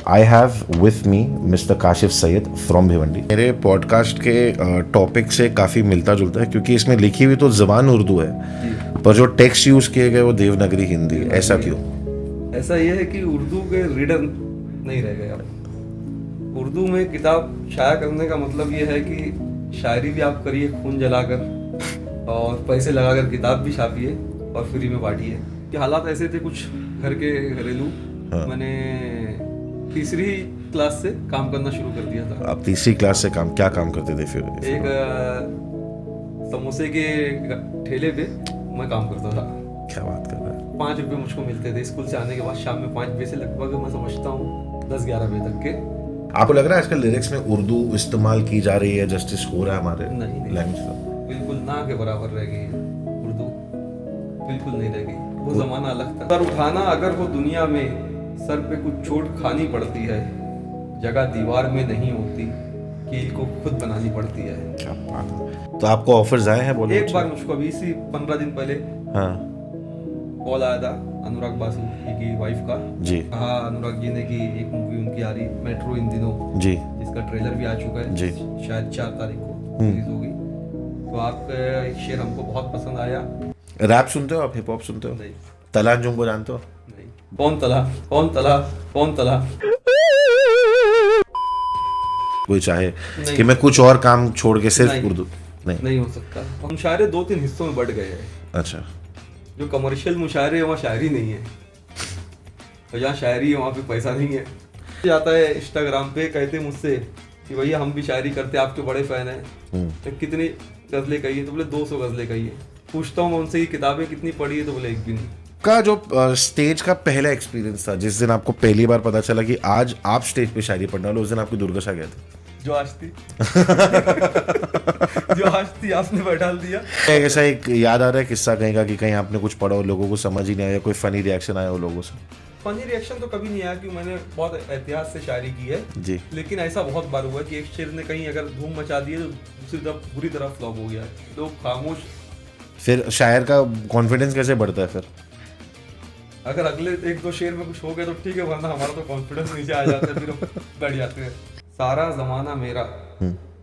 I have with me Mr. Kashif Syed from Bhiwandi. मेरे podcast के topic से काफ़ी मिलता जुलता है क्योंकि इसमें लिखी हुई तो ज़बान उर्दू है पर जो टेक्स्ट यूज़ किए गए वो देवनागरी हिंदी है। ऐसा क्यों? ऐसा ये है कि उर्दू के रीडर नहीं रह गए अब। उर्दू में किताब शाया करने का मतलब ये है कि शायरी भी आप करिए खून जलाकर और पैसे लगाकर किताब भी छापिए और फ्री में बांटिए। कि हालात ऐसे थे कुछ घर के घरेलू। मैंने तीसरी क्लास से काम करना शुरू कर दिया था। आप तीसरी क्लास से क्या काम करते थे फिर? एक समोसे के ठेले पे मैं काम करता था। क्या बात कर रहे हैं? 5 रुपये मुझको मिलते थे स्कूल से आने के बाद। शाम में 5 बजे से लगभग मैं समझता हूँ 10-11 बजे तक के। आपको लग रहा है आजकल लिरिक्स में उर्दू इस्तेमाल की जा रही है, जस्टिस हो रहा है हमारे लैंग्वेज का? बिल्कुल ना के बराबर रह गई है उर्दू, बिल्कुल नहीं रह गई। वो जमाना अलग था। सर उठाना अगर हो दुनिया में, सर पे कुछ चोट खानी पड़ती है। जगह दीवार में नहीं होती, कील को खुद बनानी पड़ती है। क्या बात है। तो आपको ऑफर्स आए हैं बॉलीवुड? एक बार मुझको अभी इसी 15 दिन पहले कॉल आया था अनुराग बासु की वाइफ का जी। कहा अनुराग जी ने कि एक मूवी उनकी आ रही मेट्रो इन दिनों जी, जिसका ट्रेलर भी आ चुका है जी, शायद 4 तारीख को रिलीज होगी। तो आपका एक शेर हमको बहुत पसंद आया। रैप सुनते हो आप? हिप हॉप सुनते हो? नहीं। तला अंजुम को जानते हो? नहीं। कौन तला कौन तला कौन तला? कोई चाहे कि मैं कुछ और काम छोड़ के सिर्फ उर्दू? नहीं हो सकता। मुशायरे 2-3 हिस्सों में बढ़ गए हैं। अच्छा। जो कमर्शियल मुशायरे है वहाँ शायरी नहीं है, तो जहाँ शायरी है वहाँ पे पैसा नहीं है। जाता है इंस्टाग्राम पे, कहते मुझसे कि भैया हम भी शायरी करते, आपके बड़े फैन हैं। तो कितनी गजलें कही है? तो बोले 200 गजलें कही है। पूछता हूँ मैं उनसे कि किताबें कितनी पढ़ी है? तो बोले एक भी नहीं। का जो स्टेज का पहला एक्सपीरियंस था, जिस दिन आपको पहली बार पता चला कि आज आप स्टेज पे शायरी पढ़ने वाले, उस दिन आपकी दुर्दशा क्या थी? जो आज थी जो आज थी आपने बैठा दिया। ऐसा एक याद आ रहा है किस्सा कहीं का कि कहीं आपने कुछ पढ़ा हो, लोगों को समझ ही नहीं आया, कोई फनी रिएक्शन आया हो लोगों से? फनी रिएक्शन तो कभी नहीं आया कि मैंने बहुत एहतियात से शायरी की है जी। लेकिन ऐसा बहुत बार हुआ कि एक शेर ने कहीं अगर धूम मचा दी है तो दूसरी तरफ बुरी तरह फ्लॉप हो गया है, लोग खामोश। फिर शायर का कॉन्फिडेंस कैसे बढ़ता है फिर? अगर अगले 1-2 शेर में कुछ हो गया तो ठीक है, वरना हमारा तो कॉन्फिडेंस नीचे आ जाता है, फिर बैठ जाते हैं। सारा जमाना मेरा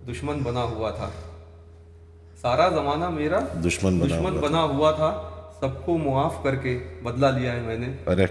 दुश्मन बना हुआ था। सारा जमाना मेरा दुश्मन बना हुआ था। सबको मुआफ करके बदला लिया है मैंने। अरे